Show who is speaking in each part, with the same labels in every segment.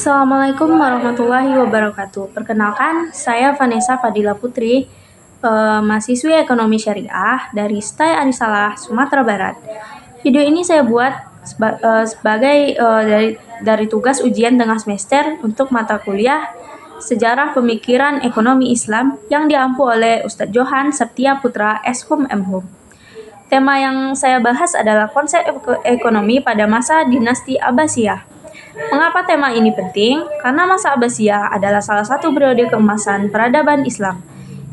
Speaker 1: Assalamualaikum warahmatullahi wabarakatuh. Perkenalkan, saya Vanessa Fadila Putri, mahasiswi Ekonomi Syariah dari STAI Anisalah, Sumatera Barat. Video ini saya buat sebagai dari tugas ujian tengah semester untuk mata kuliah Sejarah Pemikiran Ekonomi Islam yang diampu oleh Ustadz Johan Septia Putra Eshum M.Hum. Tema yang saya bahas adalah konsep ekonomi pada masa dinasti Abbasiyah. Mengapa tema ini penting? Karena masa Abbasiyah adalah salah satu periode keemasan peradaban Islam,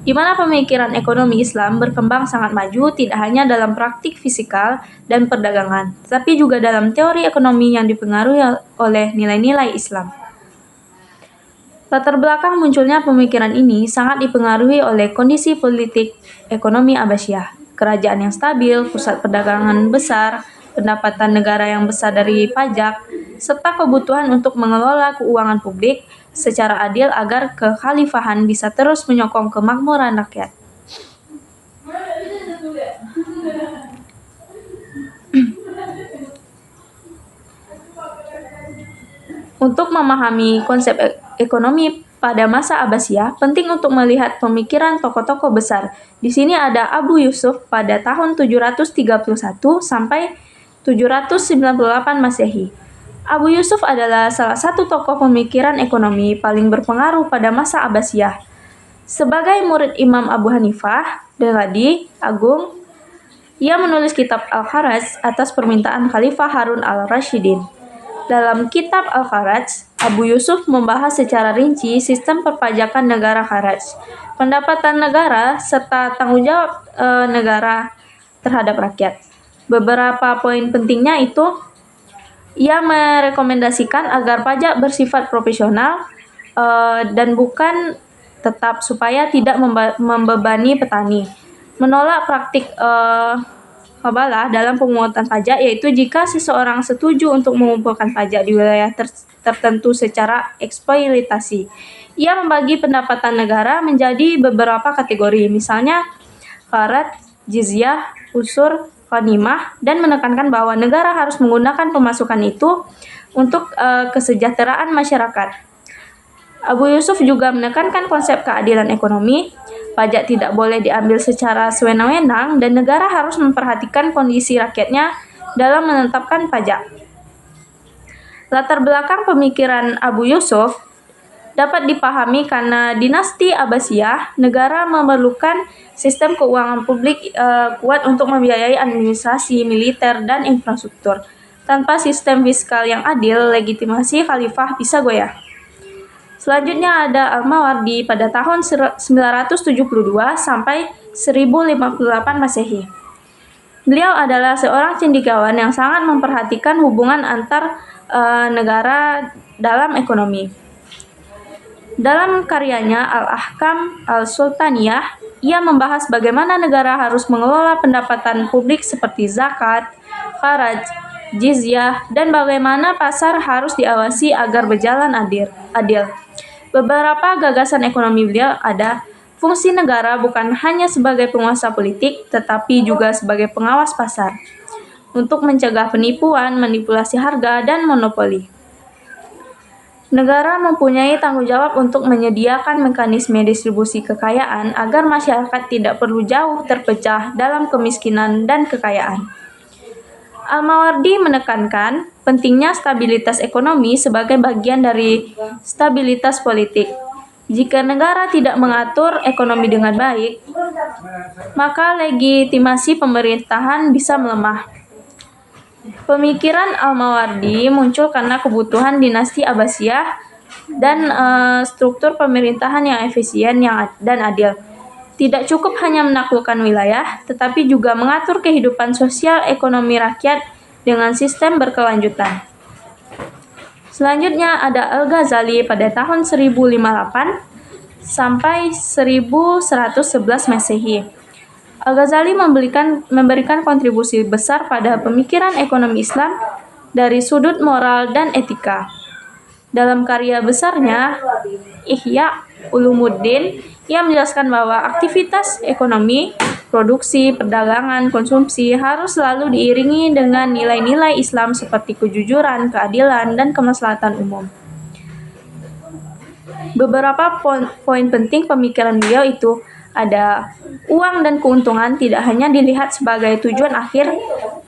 Speaker 1: di mana pemikiran ekonomi Islam berkembang sangat maju tidak hanya dalam praktik fisikal dan perdagangan, tetapi juga dalam teori ekonomi yang dipengaruhi oleh nilai-nilai Islam. Latar belakang munculnya pemikiran ini sangat dipengaruhi oleh kondisi politik ekonomi Abbasiyah, kerajaan yang stabil, pusat perdagangan besar, pendapatan negara yang besar dari pajak, serta kebutuhan untuk mengelola keuangan publik secara adil agar kekhalifahan bisa terus menyokong kemakmuran rakyat. Untuk memahami konsep ekonomi pada masa Abbasiyah, penting untuk melihat pemikiran tokoh-tokoh besar. Di sini ada Abu Yusuf pada tahun 731 sampai 798 Masehi. Abu Yusuf adalah salah satu tokoh pemikiran ekonomi paling berpengaruh pada masa Abbasiyah. Sebagai murid Imam Abu Hanifah, Deladi Agung, ia menulis kitab Al-Kharaj atas permintaan Khalifah Harun al-Rasyidin. Dalam kitab Al-Kharaj, Abu Yusuf membahas secara rinci sistem perpajakan negara Kharaj, pendapatan negara, serta tanggung jawab negara terhadap rakyat. Beberapa poin pentingnya itu, ia merekomendasikan agar pajak bersifat profesional dan bukan tetap supaya tidak membebani petani. Menolak praktik kabalah dalam pemungutan pajak, yaitu jika seseorang setuju untuk mengumpulkan pajak di wilayah tertentu secara eksploitasi. Ia membagi pendapatan negara menjadi beberapa kategori, misalnya kharat, jizyah, usur, ghanimah, dan menekankan bahwa negara harus menggunakan pemasukan itu untuk kesejahteraan masyarakat. Abu Yusuf juga menekankan konsep keadilan ekonomi. Pajak tidak boleh diambil secara sewenang-wenang dan negara harus memperhatikan kondisi rakyatnya dalam menetapkan pajak. Latar belakang pemikiran Abu Yusuf dapat dipahami karena dinasti Abbasiyah, negara memerlukan sistem keuangan publik kuat untuk membiayai administrasi, militer, dan infrastruktur. Tanpa sistem fiskal yang adil, legitimasi khalifah bisa goyah. Selanjutnya ada Al-Mawardi pada tahun 972 sampai 1058 Masehi. Beliau adalah seorang cendekiawan yang sangat memperhatikan hubungan antar negara dalam ekonomi. Dalam karyanya Al-Ahkam Al-Sultaniyah, ia membahas bagaimana negara harus mengelola pendapatan publik seperti zakat, kharaj, jizyah, dan bagaimana pasar harus diawasi agar berjalan adil. Beberapa gagasan ekonomi beliau ada fungsi negara bukan hanya sebagai penguasa politik, tetapi juga sebagai pengawas pasar untuk mencegah penipuan, manipulasi harga, dan monopoli. Negara mempunyai tanggung jawab untuk menyediakan mekanisme distribusi kekayaan agar masyarakat tidak perlu jauh terpecah dalam kemiskinan dan kekayaan. Al-Mawardi menekankan pentingnya stabilitas ekonomi sebagai bagian dari stabilitas politik. Jika negara tidak mengatur ekonomi dengan baik, maka legitimasi pemerintahan bisa melemah. Pemikiran Al-Mawardi muncul karena kebutuhan dinasti Abbasiyah dan struktur pemerintahan yang efisien dan adil. Tidak cukup hanya menaklukkan wilayah, tetapi juga mengatur kehidupan sosial ekonomi rakyat dengan sistem berkelanjutan. Selanjutnya ada Al-Ghazali pada tahun 1058 sampai 1111 Masehi. Al-Ghazali memberikan kontribusi besar pada pemikiran ekonomi Islam dari sudut moral dan etika. Dalam karya besarnya, Ihya Ulumuddin, ia menjelaskan bahwa aktivitas ekonomi, produksi, perdagangan, konsumsi harus selalu diiringi dengan nilai-nilai Islam seperti kejujuran, keadilan, dan kemaslahatan umum. Beberapa poin penting pemikiran beliau itu ada uang dan keuntungan tidak hanya dilihat sebagai tujuan akhir,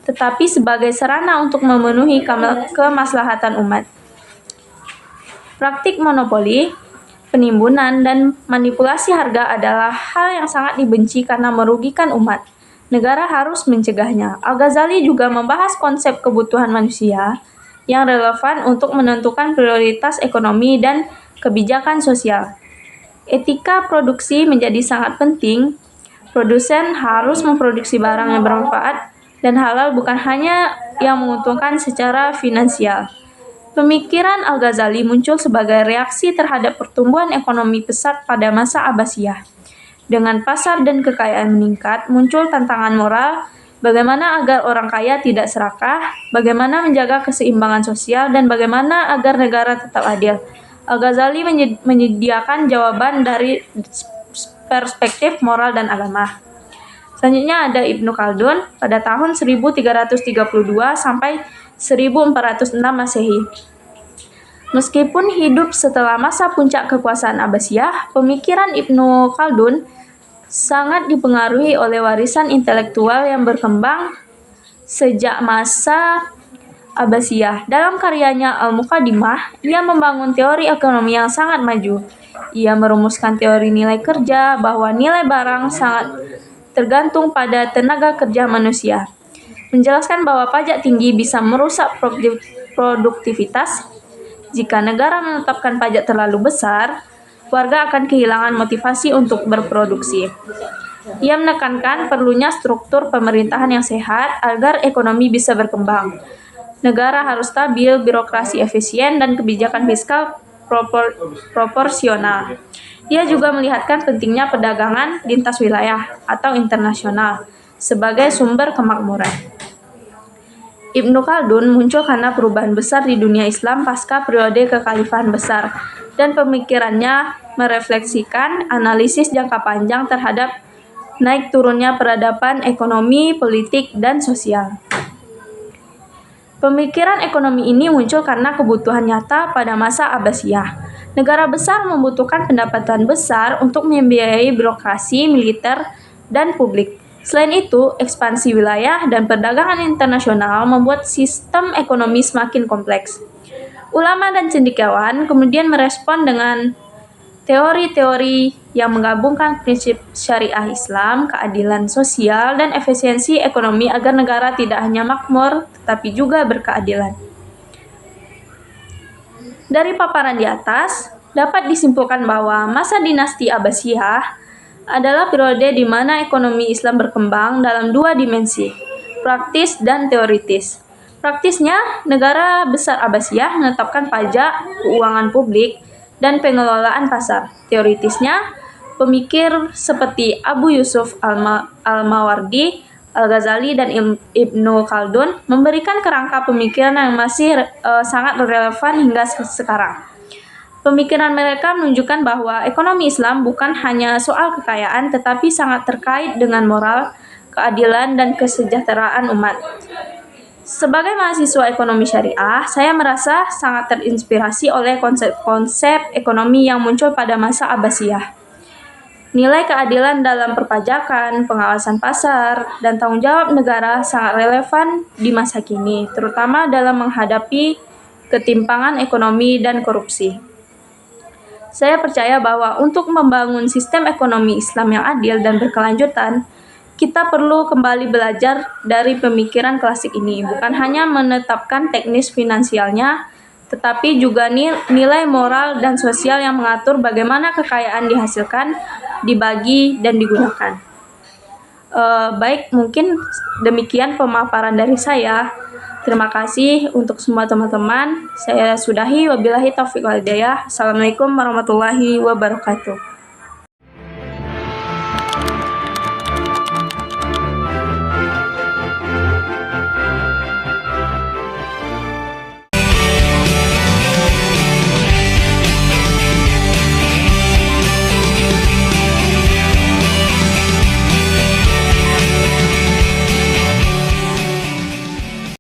Speaker 1: tetapi sebagai sarana untuk memenuhi kemaslahatan umat. Praktik monopoli, penimbunan, dan manipulasi harga adalah hal yang sangat dibenci karena merugikan umat. Negara harus mencegahnya. Al-Ghazali juga membahas konsep kebutuhan manusia yang relevan untuk menentukan prioritas ekonomi dan kebijakan sosial. Etika produksi menjadi sangat penting. Produsen harus memproduksi barang yang bermanfaat dan halal, bukan hanya yang menguntungkan secara finansial. Pemikiran Al-Ghazali muncul sebagai reaksi terhadap pertumbuhan ekonomi pesat pada masa Abbasiyah. Dengan pasar dan kekayaan meningkat, muncul tantangan moral, bagaimana agar orang kaya tidak serakah, bagaimana menjaga keseimbangan sosial, dan bagaimana agar negara tetap adil. Al-Ghazali menyediakan jawaban dari perspektif moral dan agama. Selanjutnya ada Ibnu Khaldun pada tahun 1332 sampai 1406 Masehi. Meskipun hidup setelah masa puncak kekuasaan Abbasiyah, pemikiran Ibnu Khaldun sangat dipengaruhi oleh warisan intelektual yang berkembang sejak masa Abbasiyah. Dalam karyanya Al-Muqaddimah, ia membangun teori ekonomi yang sangat maju. Ia merumuskan teori nilai kerja, bahwa nilai barang sangat tergantung pada tenaga kerja manusia. Menjelaskan bahwa pajak tinggi bisa merusak produktivitas. Jika negara menetapkan pajak terlalu besar, warga akan kehilangan motivasi untuk berproduksi. Ia menekankan perlunya struktur pemerintahan yang sehat agar ekonomi bisa berkembang. Negara harus stabil, birokrasi efisien, dan kebijakan fiskal proporsional. Ia juga melihatkan pentingnya perdagangan lintas wilayah atau internasional sebagai sumber kemakmuran. Ibnu Khaldun muncul karena perubahan besar di dunia Islam pasca periode kekhalifahan besar, dan pemikirannya merefleksikan analisis jangka panjang terhadap naik turunnya peradaban ekonomi, politik, dan sosial. Pemikiran ekonomi ini muncul karena kebutuhan nyata pada masa Abbasiyah. Negara besar membutuhkan pendapatan besar untuk membiayai birokrasi, militer, dan publik. Selain itu, ekspansi wilayah dan perdagangan internasional membuat sistem ekonomi semakin kompleks. Ulama dan cendekiawan kemudian merespon dengan teori-teori yang menggabungkan prinsip syariah Islam, keadilan sosial, dan efisiensi ekonomi agar negara tidak hanya makmur, tetapi juga berkeadilan. Dari paparan di atas, dapat disimpulkan bahwa masa dinasti Abbasiyah adalah periode di mana ekonomi Islam berkembang dalam dua dimensi, praktis dan teoritis. Praktisnya, negara besar Abbasiyah menetapkan pajak, keuangan publik, dan pengelolaan pasar. Teoritisnya, pemikir seperti Abu Yusuf Al-Mawardi, Al-Ghazali, dan Ibnu Khaldun memberikan kerangka pemikiran yang masih sangat relevan hingga sekarang. Pemikiran mereka menunjukkan bahwa ekonomi Islam bukan hanya soal kekayaan, tetapi sangat terkait dengan moral, keadilan, dan kesejahteraan umat. Sebagai mahasiswa ekonomi syariah, saya merasa sangat terinspirasi oleh konsep-konsep ekonomi yang muncul pada masa Abbasiyah. Nilai keadilan dalam perpajakan, pengawasan pasar, dan tanggung jawab negara sangat relevan di masa kini, terutama dalam menghadapi ketimpangan ekonomi dan korupsi. Saya percaya bahwa untuk membangun sistem ekonomi Islam yang adil dan berkelanjutan, kita perlu kembali belajar dari pemikiran klasik ini, bukan hanya menetapkan teknis finansialnya, tetapi juga nilai moral dan sosial yang mengatur bagaimana kekayaan dihasilkan, dibagi, dan digunakan. Baik, mungkin demikian pemaparan dari saya. Terima kasih untuk semua teman-teman. Saya sudahi, wabillahi taufiq wal hidayah. Assalamualaikum warahmatullahi wabarakatuh.